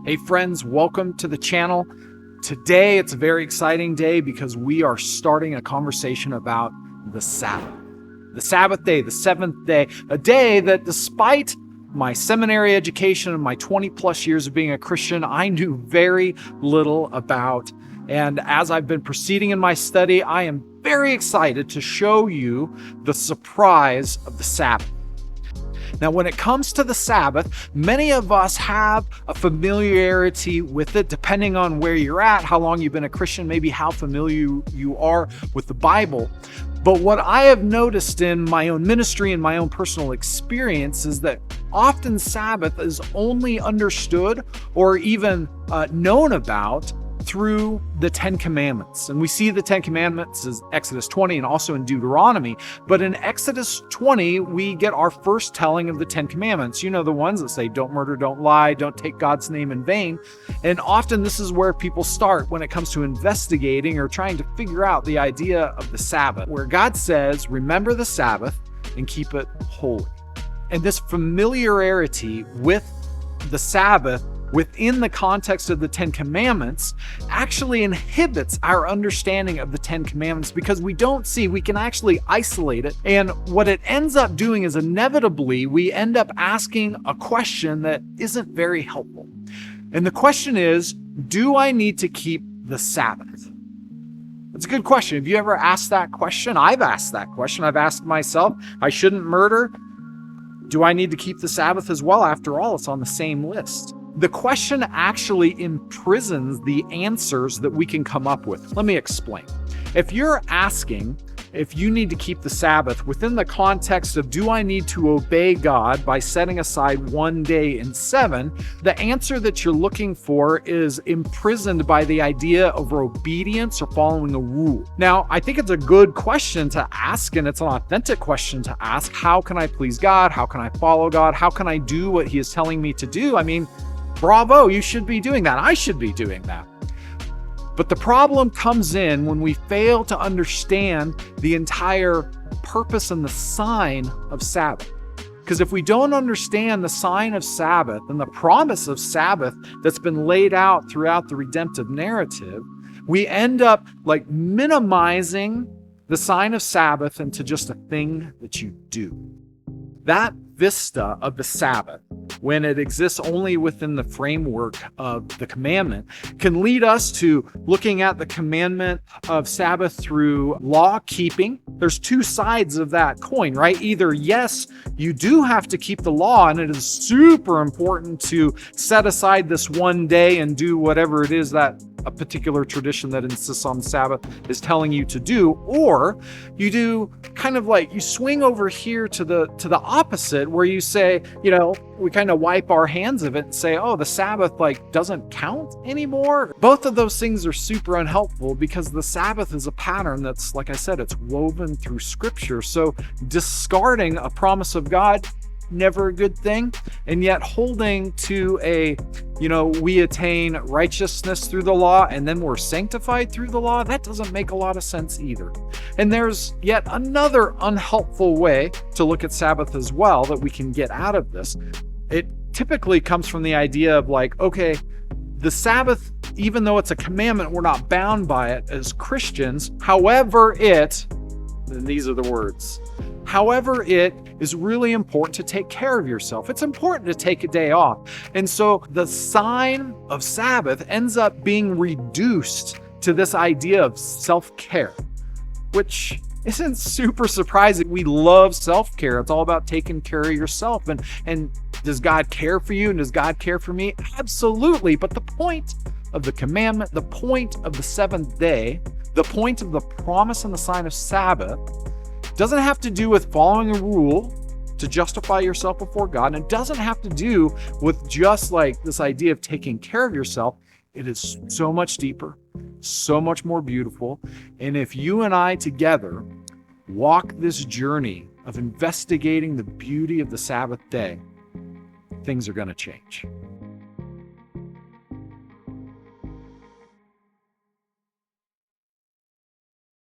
Hey friends, welcome to the channel. Today it's a very exciting day because we are starting a conversation about the Sabbath. The Sabbath day, the seventh day, a day that despite my seminary education and my 20 plus years of being a Christian, I knew very little about. And as I've been proceeding in my study, I am very excited to show you the surprise of the Sabbath. Now, when it comes to the Sabbath, many of us have a familiarity with it, depending on where you're at, how long you've been a Christian, maybe how familiar you are with the Bible. But what I have noticed in my own ministry and my own personal experience is that often Sabbath is only understood or even known about through the Ten Commandments. And we see the Ten Commandments as Exodus 20 and also in Deuteronomy. But in Exodus 20, we get our first telling of the Ten Commandments. You know, the ones that say, don't murder, don't lie, don't take God's name in vain. And often this is where people start when it comes to investigating or trying to figure out the idea of the Sabbath, where God says, remember the Sabbath and keep it holy. And this familiarity with the Sabbath within the context of the Ten Commandments actually inhibits our understanding of the Ten Commandments because we can actually isolate it. And what it ends up doing is inevitably we end up asking a question that isn't very helpful. And the question is, do I need to keep the Sabbath? It's a good question. Have you ever asked that question? I've asked that question. I've asked myself, I shouldn't murder. Do I need to keep the Sabbath as well? After all, it's on the same list. The question actually imprisons the answers that we can come up with. Let me explain. If you're asking if you need to keep the Sabbath within the context of do I need to obey God by setting aside one day in 7, the answer that you're looking for is imprisoned by the idea of obedience or following a rule. Now, I think it's a good question to ask, and it's an authentic question to ask. How can I please God? How can I follow God? How can I do what He is telling me to do? I mean, bravo, you should be doing that. I should be doing that. But the problem comes in when we fail to understand the entire purpose and the sign of Sabbath. Because if we don't understand the sign of Sabbath and the promise of Sabbath that's been laid out throughout the redemptive narrative, we end up minimizing the sign of Sabbath into just a thing that you do. That vista of the Sabbath, when it exists only within the framework of the commandment, can lead us to looking at the commandment of Sabbath through law keeping. There's two sides of that coin, right? Either, yes, you do have to keep the law, and it is super important to set aside this one day and do whatever it is that a particular tradition that insists on Sabbath is telling you to do, or you do you swing over here to the opposite, where you say, we kind of wipe our hands of it and say, oh, the Sabbath doesn't count anymore. Both of those things are super unhelpful because the Sabbath is a pattern that's, like I said, it's woven through Scripture. So discarding a promise of God, never a good thing. And yet holding to we attain righteousness through the law and then we're sanctified through the law, that doesn't make a lot of sense either. And there's yet another unhelpful way to look at Sabbath as well that we can get out of this. It typically comes from the idea of okay, the Sabbath, even though it's a commandment, we're not bound by it as Christians. However, and these are the words, however, it is really important to take care of yourself. It's important to take a day off. And so the sign of Sabbath ends up being reduced to this idea of self-care, which isn't super surprising. We love self-care. It's all about taking care of yourself. And does God care for you? And does God care for me? Absolutely. But the point of the commandment, the point of the seventh day, the point of the promise and the sign of Sabbath doesn't have to do with following a rule to justify yourself before God. And it doesn't have to do with just this idea of taking care of yourself. It is so much deeper, so much more beautiful. And if you and I together walk this journey of investigating the beauty of the Sabbath day, things are going to change.